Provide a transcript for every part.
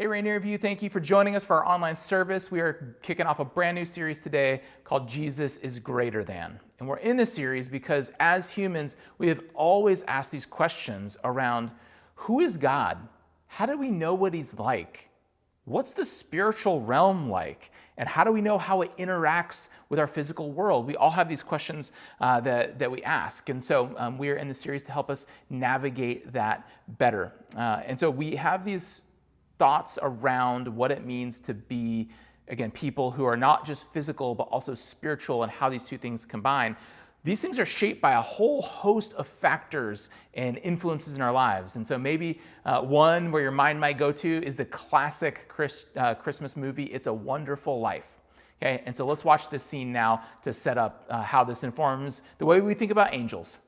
Hey, Rainier View, thank you for joining us for our online service. We are kicking off a brand new series today called Jesus is Greater Than. And we're in this series because as humans, we have always asked these questions around who is God? How do we know what he's like? What's the spiritual realm like? And how do we know how it interacts with our physical world? We all have these questions that we ask. And so we are in the series to help us navigate that better. And so we have these thoughts around what it means to be, again, people who are not just physical, but also spiritual and how these two things combine. These things are shaped by a whole host of factors and influences in our lives. And so maybe one where your mind might go to is the classic Christmas movie, It's a Wonderful Life. Okay, and so let's watch this scene now to set up how this informs the way we think about angels.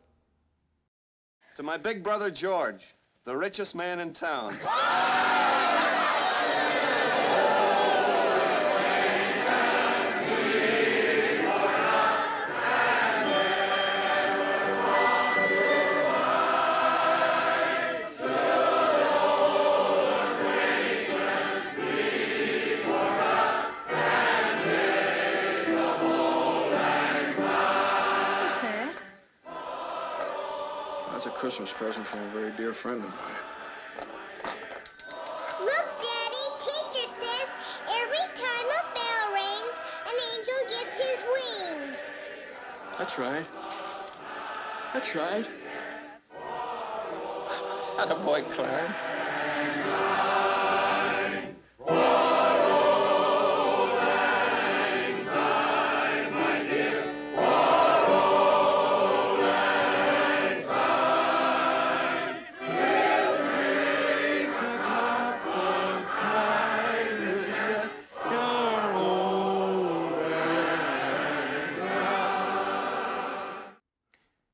To my big brother George, the richest man in town. That's a Christmas present from a very dear friend of mine. Look, Daddy, teacher says every time a bell rings, an angel gets his wings. That's right. That's right. Attaboy, Clarence.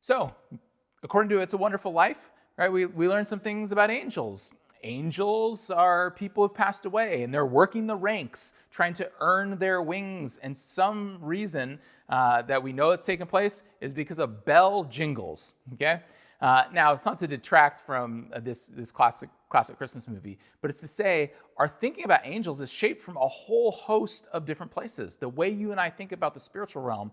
So, according to It's a Wonderful Life, right, we learned some things about angels. Angels are people who've passed away, and they're working the ranks, trying to earn their wings. And some reason that we know it's taken place is because a bell jingles, okay? Now, it's not to detract from this classic Christmas movie, but it's to say our thinking about angels is shaped from a whole host of different places. The way you and I think about the spiritual realm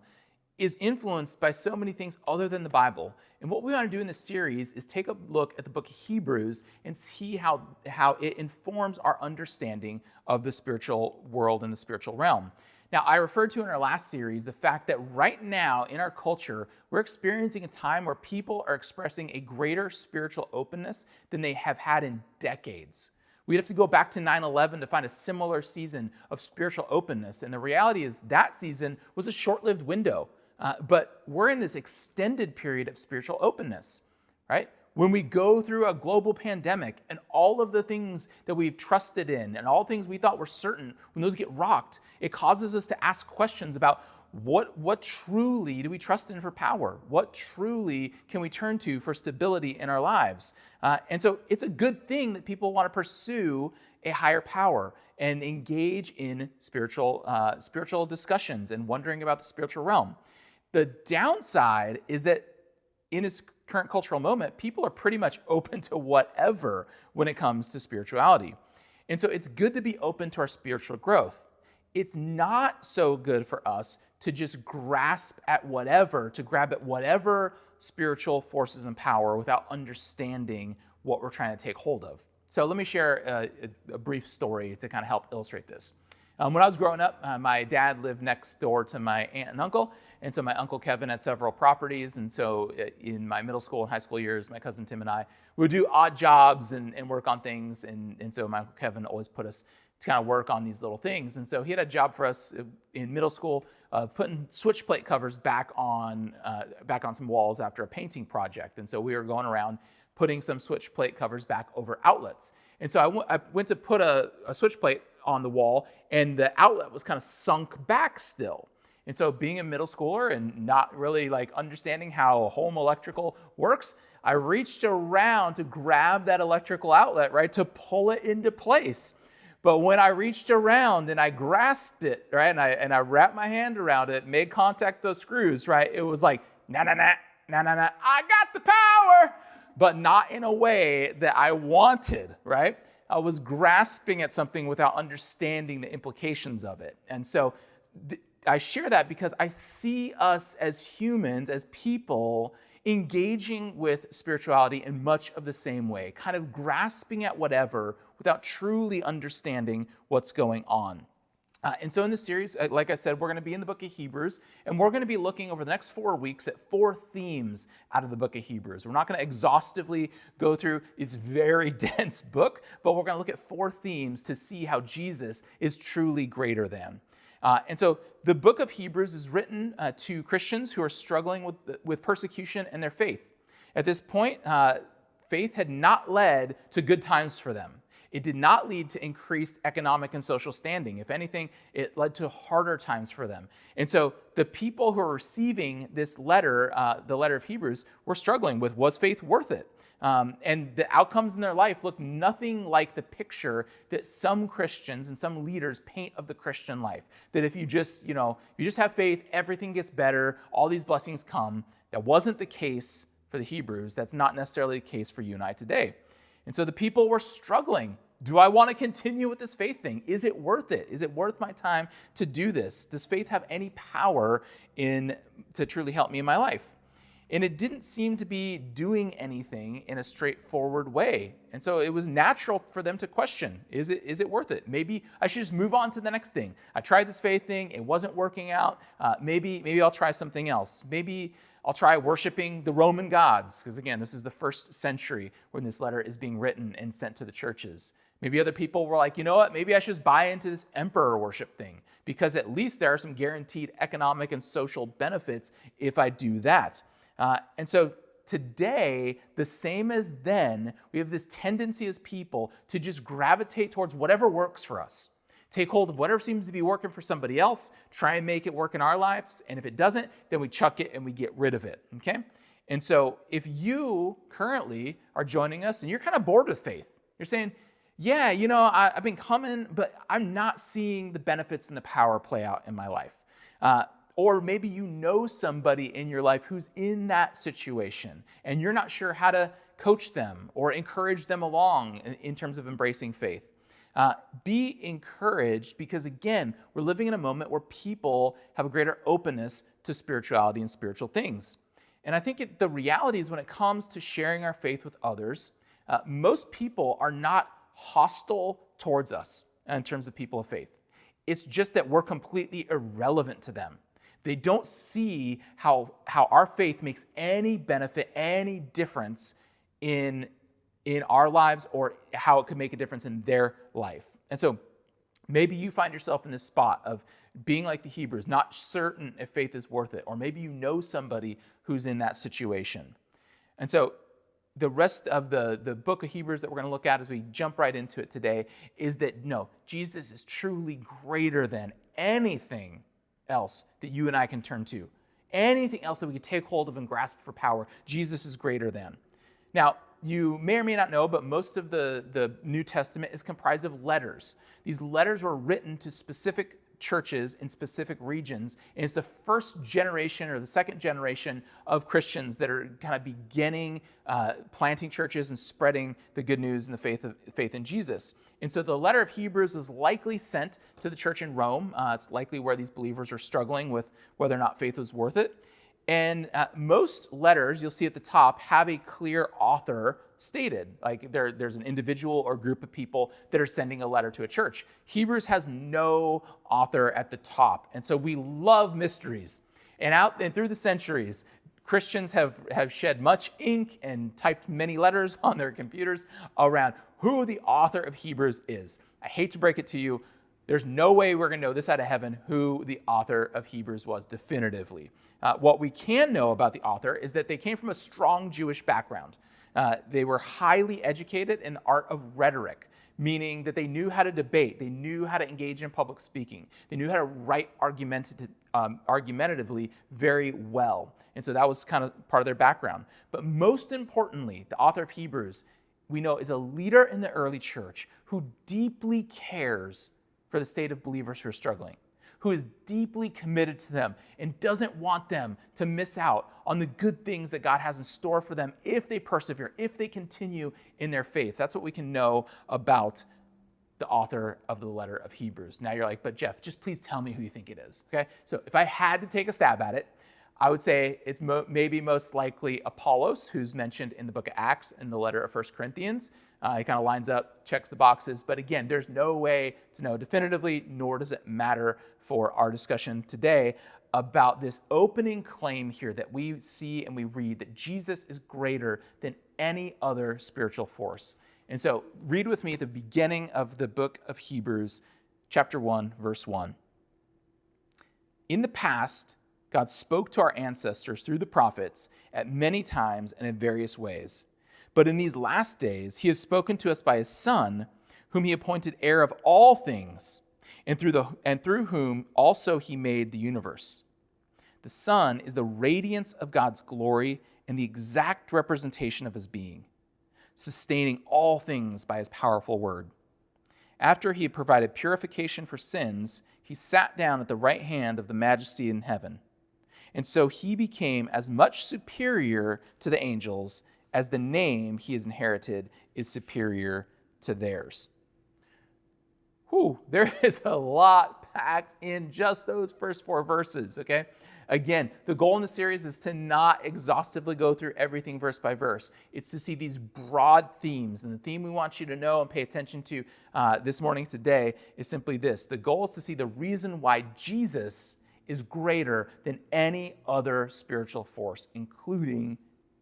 is influenced by so many things other than the Bible. And what we want to do in this series is take a look at the book of Hebrews and see how it informs our understanding of the spiritual world and the spiritual realm. Now, I referred to in our last series the fact that right now in our culture, we're experiencing a time where people are expressing a greater spiritual openness than they have had in decades. We'd have to go back to 9/11 to find a similar season of spiritual openness. And the reality is that season was a short-lived window. But we're in this extended period of spiritual openness, right? When we go through a global pandemic and all of the things that we've trusted in and all things we thought were certain, when those get rocked, it causes us to ask questions about what truly do we trust in for power? What truly can we turn to for stability in our lives? And so it's a good thing that people want to pursue a higher power and engage in spiritual discussions and wondering about the spiritual realm. The downside is that in this current cultural moment, people are pretty much open to whatever when it comes to spirituality. And so it's good to be open to our spiritual growth. It's not so good for us to just grab at whatever spiritual forces and power without understanding what we're trying to take hold of. So let me share a brief story to kind of help illustrate this. When I was growing up, my dad lived next door to my aunt and uncle. And so my Uncle Kevin had several properties. And so in my middle school and high school years, my cousin Tim and I would do odd jobs and work on things. And so my Uncle Kevin always put us to kind of work on these little things. And so he had a job for us in middle school of putting switch plate covers back on some walls after a painting project. And so we were going around putting some switch plate covers back over outlets. And so I went to put a switch plate on the wall, and the outlet was kind of sunk back still. And so being a middle schooler and not really understanding how home electrical works, I reached around to grab that electrical outlet, right, to pull it into place. But when I reached around and I grasped it, right, and I wrapped my hand around it, made contact with those screws, right, it was like, na, I got the power, but not in a way that I wanted, right? was grasping at something without understanding the implications of it. And so I share that because I see us as humans, as people, engaging with spirituality in much of the same way, kind of grasping at whatever without truly understanding what's going on. And so in this series, like I said, we're going to be in the book of Hebrews, and we're going to be looking over the next 4 weeks at 4 themes out of the book of Hebrews. We're not going to exhaustively go through its very dense book, but we're going to look at 4 themes to see how Jesus is truly greater than. And so the book of Hebrews is written to Christians who are struggling with persecution in their faith. At this point, faith had not led to good times for them. It did not lead to increased economic and social standing. If anything, it led to harder times for them. And so the people who are receiving this letter, the letter of Hebrews, were struggling with, was faith worth it? And the outcomes in their life look nothing like the picture that some Christians and some leaders paint of the Christian life. That if you just have faith, everything gets better, all these blessings come. That wasn't the case for the Hebrews. That's not necessarily the case for you and I today. And so the people were struggling. Do I want to continue with this faith thing? Is it worth it? Is it worth my time to do this? Does faith have any power to truly help me in my life? And it didn't seem to be doing anything in a straightforward way. And so it was natural for them to question, is it worth it? Maybe I should just move on to the next thing. I tried this faith thing, it wasn't working out. Maybe I'll try something else. Maybe I'll try worshiping the Roman gods, because again, this is the 1st century when this letter is being written and sent to the churches. Maybe other people were like, you know what, maybe I should just buy into this emperor worship thing, because at least there are some guaranteed economic and social benefits if I do that. And so today, the same as then, we have this tendency as people to just gravitate towards whatever works for us. Take hold of whatever seems to be working for somebody else, try and make it work in our lives, and if it doesn't, then we chuck it and we get rid of it, okay? And so if you currently are joining us and you're kind of bored with faith, you're saying, yeah, I've been coming, but I'm not seeing the benefits and the power play out in my life. Or maybe you know somebody in your life who's in that situation, and you're not sure how to coach them or encourage them along in terms of embracing faith. Be encouraged, because again, we're living in a moment where people have a greater openness to spirituality and spiritual things. And I think the reality is when it comes to sharing our faith with others, most people are not hostile towards us in terms of people of faith. It's just that we're completely irrelevant to them. They don't see how our faith makes any benefit, any difference in our lives, or how it could make a difference in their life. And so maybe you find yourself in this spot of being like the Hebrews, not certain if faith is worth it, or maybe you know somebody who's in that situation. And so the rest of the book of Hebrews that we're going to look at as we jump right into it today is that, no, Jesus is truly greater than anything else that you and I can turn to. Anything else that we can take hold of and grasp for power, Jesus is greater than. Now, you may or may not know, but most of the New Testament is comprised of letters. These letters were written to specific churches in specific regions, and it's the first generation or the second generation of Christians that are kind of beginning planting churches and spreading the good news and the faith in Jesus. And so the letter of Hebrews was likely sent to the church in Rome. It's likely where these believers are struggling with whether or not faith was worth it. And most letters, you'll see at the top, have a clear author stated. Like there's an individual or group of people that are sending a letter to a church. Hebrews has no author at the top. And so we love mysteries. And through the centuries, Christians have shed much ink and typed many letters on their computers around who the author of Hebrews is. I hate to break it to you, there's no way we're going to know this out of heaven who the author of Hebrews was definitively. What we can know about the author is that they came from a strong Jewish background. They were highly educated in the art of rhetoric, meaning that they knew how to debate, they knew how to engage in public speaking, they knew how to write argumentatively very well. And so that was kind of part of their background. But most importantly, the author of Hebrews, we know, is a leader in the early church who deeply cares for the state of believers who are struggling, who is deeply committed to them and doesn't want them to miss out on the good things that God has in store for them if they persevere, if they continue in their faith. That's what we can know about the author of the letter of Hebrews. Now you're like, but Jeff, just please tell me who you think it is, okay? So if I had to take a stab at it, I would say it's maybe most likely Apollos, who's mentioned in the book of Acts and the letter of 1 Corinthians. He kind of lines up, checks the boxes. But again, there's no way to know definitively, nor does it matter for our discussion today about this opening claim here that we see and we read that Jesus is greater than any other spiritual force. And so read with me at the beginning of the book of Hebrews, chapter 1, verse 1. In the past, God spoke to our ancestors through the prophets at many times and in various ways. But in these last days, he has spoken to us by his Son, whom he appointed heir of all things, and through whom also he made the universe. The Son is the radiance of God's glory and the exact representation of his being, sustaining all things by his powerful word. After he had provided purification for sins, he sat down at the right hand of the Majesty in heaven. And so he became as much superior to the angels as the name he has inherited is superior to theirs. There is a lot packed in just those first 4 verses, okay? Again, the goal in the series is to not exhaustively go through everything verse by verse. It's to see these broad themes. And the theme we want you to know and pay attention to this morning today is simply this. The goal is to see the reason why Jesus is greater than any other spiritual force, including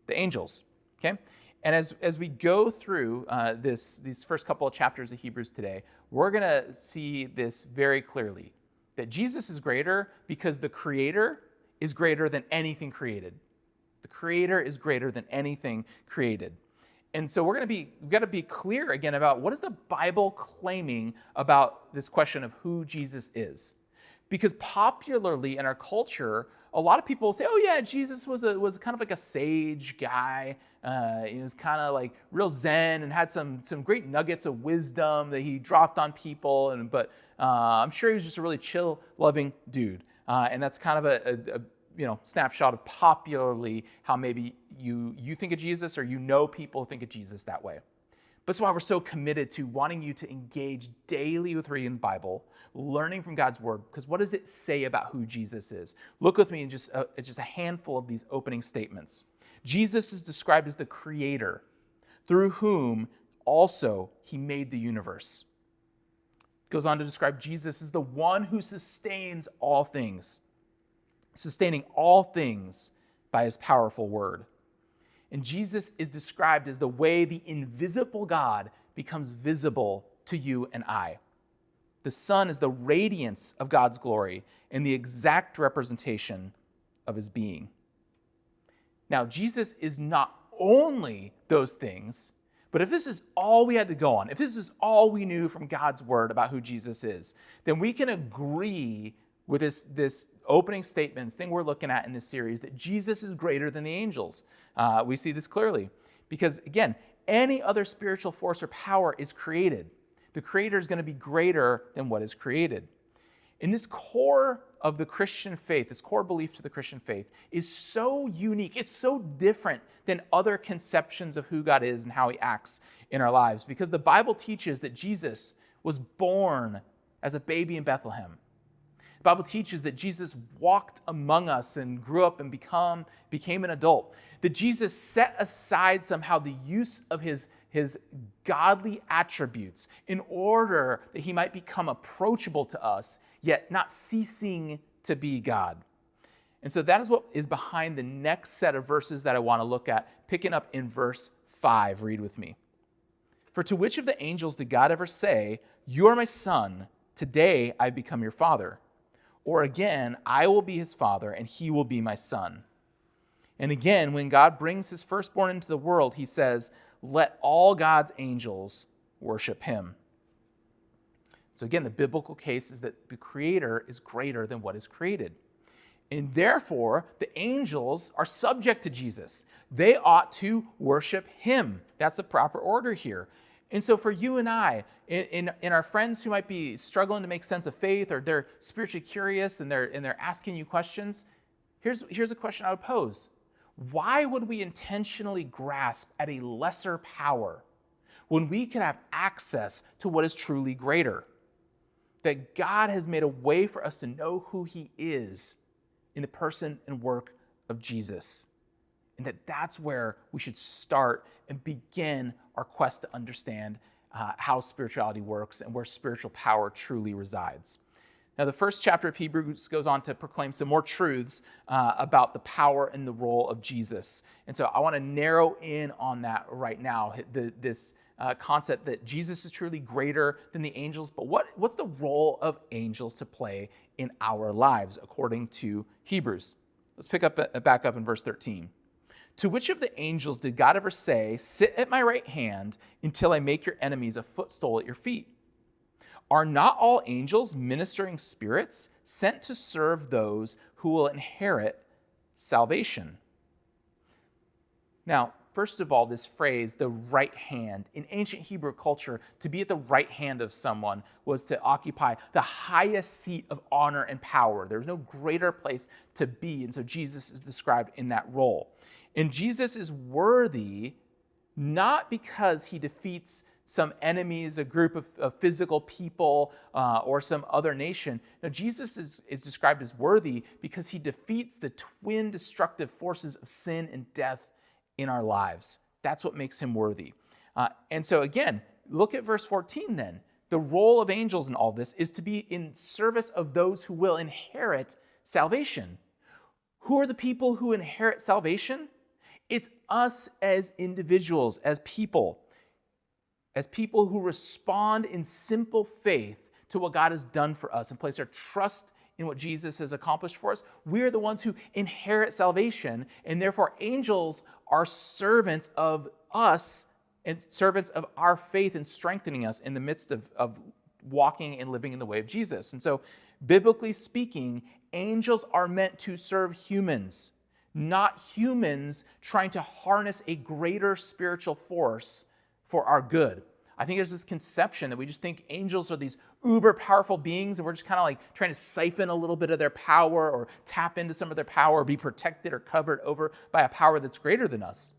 the angels. Okay? And as we go through these first couple of chapters of Hebrews today, we're going to see this very clearly, that Jesus is greater because the Creator is greater than anything created. The Creator is greater than anything created. And so we've got to be clear again about what is the Bible claiming about this question of who Jesus is. Because popularly in our culture, a lot of people say, oh yeah, Jesus was kind of like a sage guy. He was kind of like real zen and had some great nuggets of wisdom that he dropped on people. But I'm sure he was just a really chill, loving dude. And that's kind of a snapshot of popularly how maybe you think of Jesus, or people think of Jesus that way. But that's why we're so committed to wanting you to engage daily with reading the Bible, learning from God's word, because what does it say about who Jesus is? Look with me in just a handful of these opening statements. Jesus is described as the Creator, through whom also he made the universe. It goes on to describe Jesus as the one who sustains all things, sustaining all things by his powerful word. And Jesus is described as the way the invisible God becomes visible to you and I. The Son is the radiance of God's glory and the exact representation of his being. Now, Jesus is not only those things, but if this is all we had to go on, if this is all we knew from God's word about who Jesus is, then we can agree with this opening statement, this thing we're looking at in this series, that Jesus is greater than the angels. We see this clearly because, again, any other spiritual force or power is created. The Creator is going to be greater than what is created. And this core of the Christian faith, this core belief to the Christian faith, is so unique. It's so different than other conceptions of who God is and how he acts in our lives, because the Bible teaches that Jesus was born as a baby in Bethlehem. The Bible teaches that Jesus walked among us and grew up and became an adult. That Jesus set aside somehow the use of his godly attributes in order that he might become approachable to us, yet not ceasing to be God. And so that is what is behind the next set of verses that I want to look at, picking up in verse 5. Read with me. For to which of the angels did God ever say, "You are my son, today I've become your father"? Or again, "I will be his father, and he will be my son"? And again, when God brings his firstborn into the world, he says, "Let all God's angels worship him." So again, the biblical case is that the Creator is greater than what is created. And therefore, the angels are subject to Jesus. They ought to worship him. That's the proper order here. And so for you and I, in our friends who might be struggling to make sense of faith, or they're spiritually curious and they're asking you questions, here's a question I would pose. Why would we intentionally grasp at a lesser power when we can have access to what is truly greater? That God has made a way for us to know who he is in the person and work of Jesus. And that's where we should start and begin our quest to understand how spirituality works and where spiritual power truly resides. Now, the first chapter of Hebrews goes on to proclaim some more truths about the power and the role of Jesus. And so I want to narrow in on that right now, this concept that Jesus is truly greater than the angels. But what's the role of angels to play in our lives, according to Hebrews? Let's back up in verse 13. To which of the angels did God ever say, "Sit at my right hand until I make your enemies a footstool at your feet"? Are not all angels ministering spirits sent to serve those who will inherit salvation? Now, first of all, this phrase, the right hand, in ancient Hebrew culture, to be at the right hand of someone was to occupy the highest seat of honor and power. There was no greater place to be, and so Jesus is described in that role. And Jesus is worthy not because he defeats some enemies, a group of physical people, or some other nation. No, Jesus is described as worthy because he defeats the twin destructive forces of sin and death in our lives. That's what makes him worthy. And so again, look at verse 14 then. The role of angels in all this is to be in service of those who will inherit salvation. Who are the people who inherit salvation? It's us as individuals, as people who respond in simple faith to what God has done for us and place our trust in what Jesus has accomplished for us. We're the ones who inherit salvation, and therefore angels are servants of us and servants of our faith and strengthening us in the midst of walking and living in the way of Jesus. And so, biblically speaking, angels are meant to serve humans, not humans trying to harness a greater spiritual force for our good. I think there's this conception that we just think angels are these uber powerful beings and we're just kind of like trying to siphon a little bit of their power or tap into some of their power or be protected or covered over by a power that's greater than us.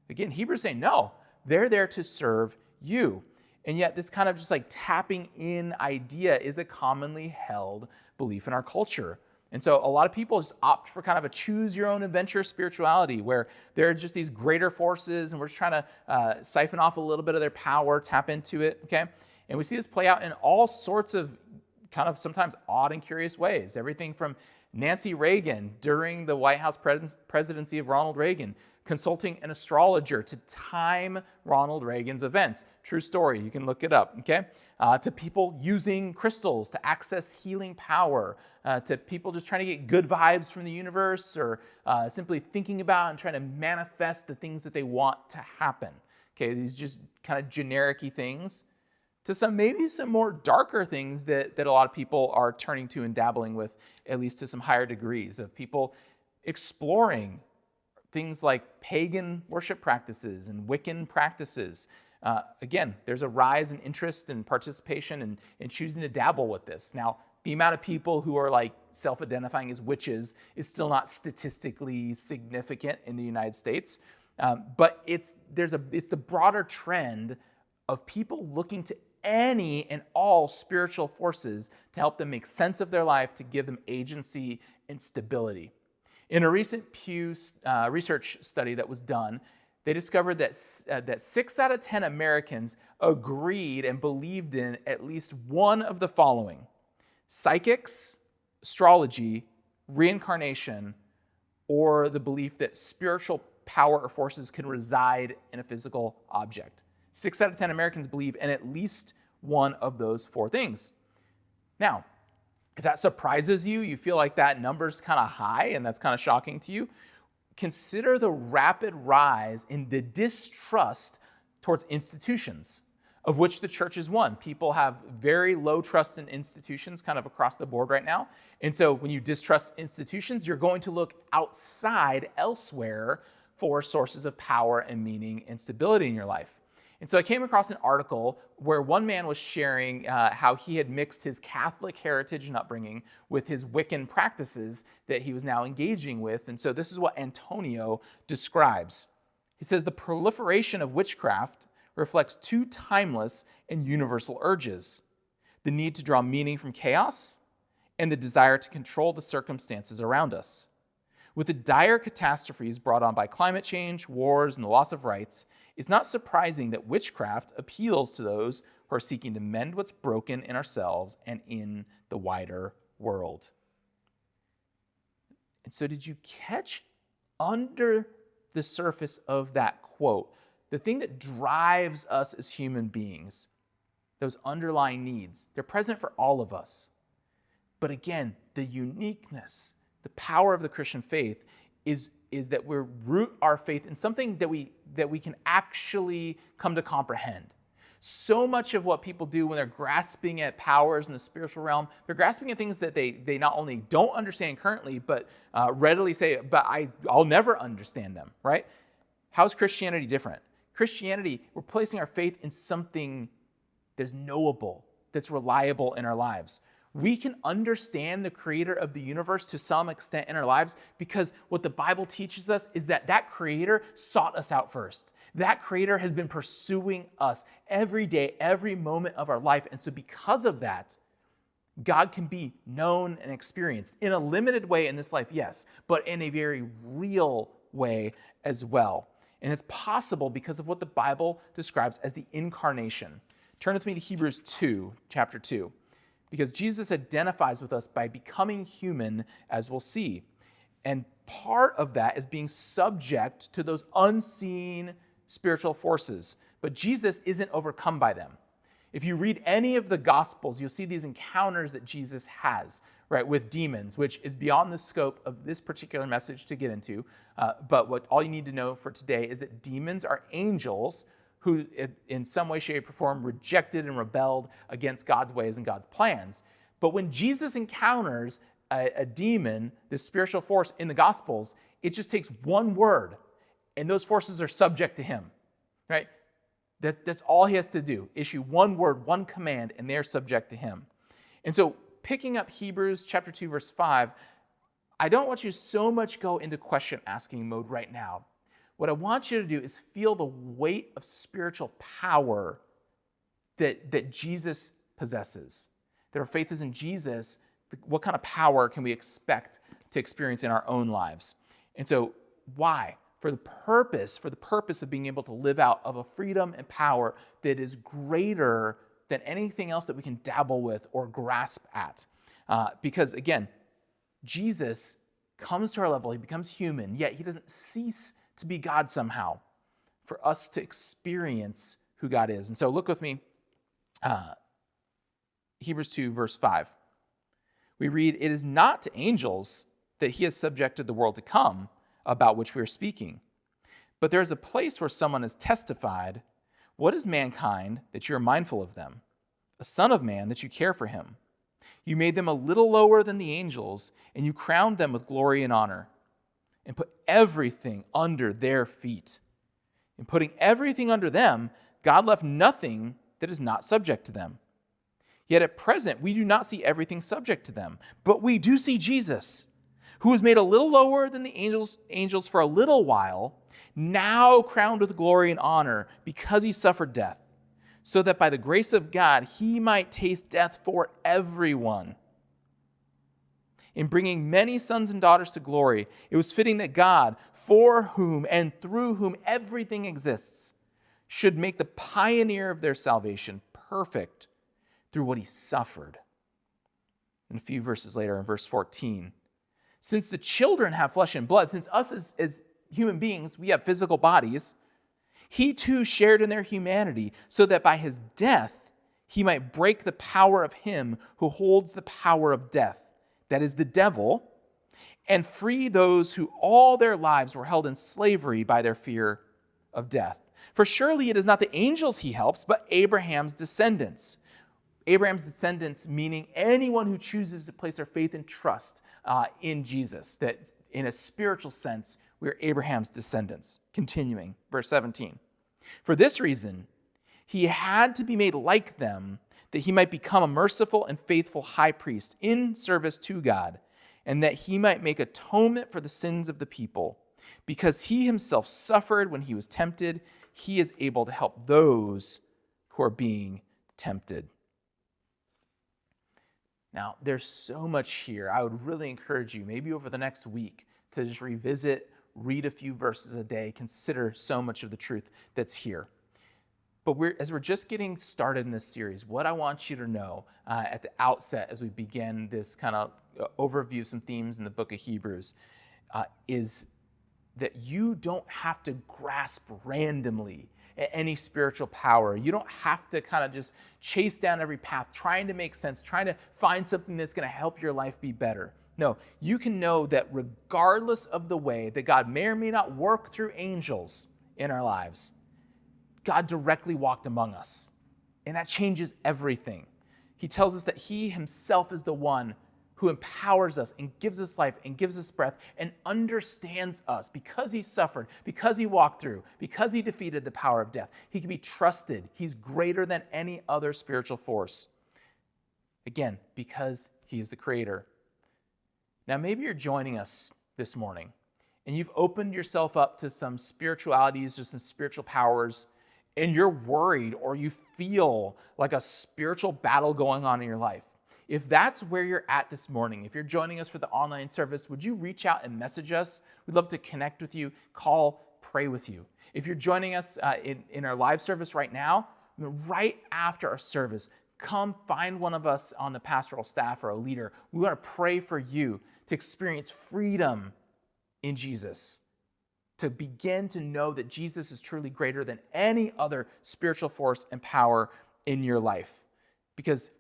Again, Hebrews saying, no, they're there to serve you. And yet this kind of just like tapping in idea is a commonly held belief in our culture. And so a lot of people just opt for kind of a choose your own adventure spirituality where there are just these greater forces and we're just trying to siphon off a little bit of their power, tap into it, okay? And we see this play out in all sorts of kind of sometimes odd and curious ways. Everything from Nancy Reagan during the White House presidency of Ronald Reagan, consulting an astrologer to time Ronald Reagan's events. True story, you can look it up, okay? To people using crystals to access healing power, to people just trying to get good vibes from the universe or simply thinking about and trying to manifest the things that they want to happen. Okay, these just kind of generic-y things to maybe some more darker things that a lot of people are turning to and dabbling with, at least to some higher degrees of people exploring things like pagan worship practices and Wiccan practices. Again, there's a rise in interest and participation in choosing to dabble with this. Now, the amount of people who are like self-identifying as witches is still not statistically significant in the United States, but it's the broader trend of people looking to any and all spiritual forces to help them make sense of their life, to give them agency and stability. In a recent Pew research study that was done, they discovered that 6 out of 10 Americans agreed and believed in at least one of the following: psychics, astrology, reincarnation, or the belief that spiritual power or forces can reside in a physical object. 6 out of 10 Americans believe in at least one of those 4 things. Now, if that surprises you, you feel like that number's kind of high and that's kind of shocking to you, consider the rapid rise in the distrust towards institutions, of which the church is one. People have very low trust in institutions kind of across the board right now. And so when you distrust institutions, you're going to look outside, elsewhere, for sources of power and meaning and stability in your life. And so I came across an article where one man was sharing how he had mixed his Catholic heritage and upbringing with his Wiccan practices that he was now engaging with. And so this is what Antonio describes. He says, the proliferation of witchcraft reflects two timeless and universal urges: the need to draw meaning from chaos and the desire to control the circumstances around us. With the dire catastrophes brought on by climate change, wars, and the loss of rights, it's not surprising that witchcraft appeals to those who are seeking to mend what's broken in ourselves and in the wider world. And so, did you catch under the surface of that quote the thing that drives us as human beings? Those underlying needs. They're present for all of us. But again, the uniqueness, the power of the Christian faith is that we root our faith in something that we can actually come to comprehend. So much of what people do when they're grasping at powers in the spiritual realm, they're grasping at things that they not only don't understand currently, but readily say, but I'll never understand them, right? How's Christianity different? Christianity, we're placing our faith in something that's knowable, that's reliable in our lives. We can understand the creator of the universe to some extent in our lives because what the Bible teaches us is that creator sought us out first. That creator has been pursuing us every day, every moment of our life. And so because of that, God can be known and experienced in a limited way in this life, yes, but in a very real way as well. And it's possible because of what the Bible describes as the incarnation. Turn with me to Hebrews 2, chapter 2. Because Jesus identifies with us by becoming human, as we'll see. And part of that is being subject to those unseen spiritual forces. But Jesus isn't overcome by them. If you read any of the Gospels, you'll see these encounters that Jesus has, right, with demons, which is beyond the scope of this particular message to get into. But what all you need to know for today is that demons are angels who in some way, shape, or form rejected and rebelled against God's ways and God's plans. But when Jesus encounters a demon, this spiritual force in the Gospels, it just takes one word, and those forces are subject to him, right? That's all he has to do, issue one word, one command, and they're subject to him. And so picking up Hebrews chapter 2, verse 5, I don't want you to so much go into question-asking mode right now. What I want you to do is feel the weight of spiritual power that Jesus possesses. That our faith is in Jesus. What kind of power can we expect to experience in our own lives? And so, why? For the purpose of being able to live out of a freedom and power that is greater than anything else that we can dabble with or grasp at. Because again, Jesus comes to our level, he becomes human, yet he doesn't cease to be God somehow, for us to experience who God is. And so look with me, Hebrews 2, verse 5. We read, "It is not to angels that he has subjected the world to come, about which we are speaking. But there is a place where someone has testified, 'What is mankind that you are mindful of them? A son of man that you care for him? You made them a little lower than the angels, and you crowned them with glory and honor, and put everything under their feet. In putting everything under them, God left nothing that is not subject to them. Yet at present, we do not see everything subject to them, but we do see Jesus, who was made a little lower than the angels for a little while, now crowned with glory and honor because he suffered death, so that by the grace of God, he might taste death for everyone. In bringing many sons and daughters to glory, it was fitting that God, for whom and through whom everything exists, should make the pioneer of their salvation perfect through what he suffered." And a few verses later, in verse 14, "Since the children have flesh and blood," since us as human beings, we have physical bodies, "he too shared in their humanity, so that by his death he might break the power of him who holds the power of death, that is the devil, and free those who all their lives were held in slavery by their fear of death. For surely it is not the angels he helps, but Abraham's descendants." Abraham's descendants meaning anyone who chooses to place their faith and trust in Jesus, that in a spiritual sense, we are Abraham's descendants. Continuing, verse 17. "For this reason, He had to be made like them that he might become a merciful and faithful high priest in service to God, and that he might make atonement for the sins of the people. Because he himself suffered when he was tempted, he is able to help those who are being tempted. Now, there's so much here. I would really encourage you, maybe over the next week, to just revisit, read a few verses a day, consider so much of the truth that's here. But as we're just getting started in this series, what I want you to know at the outset as we begin this kind of overview of some themes in the book of Hebrews is that you don't have to grasp randomly at any spiritual power. You don't have to kind of just chase down every path, trying to make sense, trying to find something that's going to help your life be better. No, you can know that regardless of the way that God may or may not work through angels in our lives, God directly walked among us, and that changes everything. He tells us that he himself is the one who empowers us and gives us life and gives us breath and understands us because he suffered, because he walked through, because he defeated the power of death. He can be trusted. He's greater than any other spiritual force. Again, because he is the creator. Now, maybe you're joining us this morning and you've opened yourself up to some spiritualities or some spiritual powers, and you're worried or you feel like a spiritual battle going on in your life. If that's where you're at this morning, if you're joining us for the online service, would you reach out and message us? We'd love to connect with you, call, pray with you. If you're joining us in our live service right now, right after our service, come find one of us on the pastoral staff or a leader. We want to pray for you to experience freedom in Jesus, to begin to know that Jesus is truly greater than any other spiritual force and power in your life. Because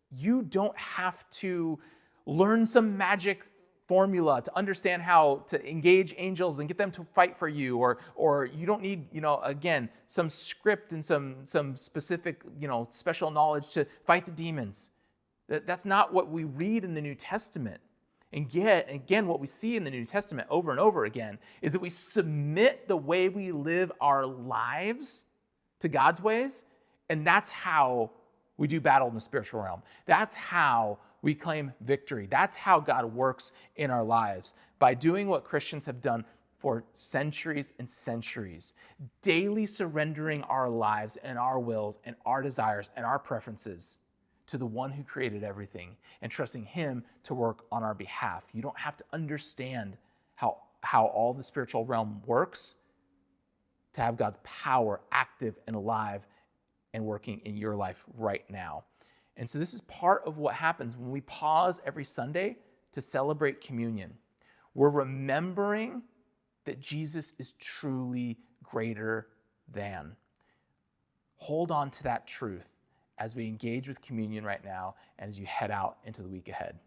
you don't have to learn some magic formula to understand how to engage angels and get them to fight for you, or you don't need, again, some script and some specific, special knowledge to fight the demons. That's not what we read in the New Testament. And yet, again, what we see in the New Testament over and over again is that we submit the way we live our lives to God's ways, and that's how we do battle in the spiritual realm. That's how we claim victory. That's how God works in our lives, by doing what Christians have done for centuries and centuries, daily surrendering our lives and our wills and our desires and our preferences to the one who created everything and trusting him to work on our behalf. You don't have to understand how all the spiritual realm works to have God's power active and alive and working in your life right now. And so this is part of what happens when we pause every Sunday to celebrate communion. We're remembering that Jesus is truly greater than. Hold on to that truth as we engage with communion right now and as you head out into the week ahead.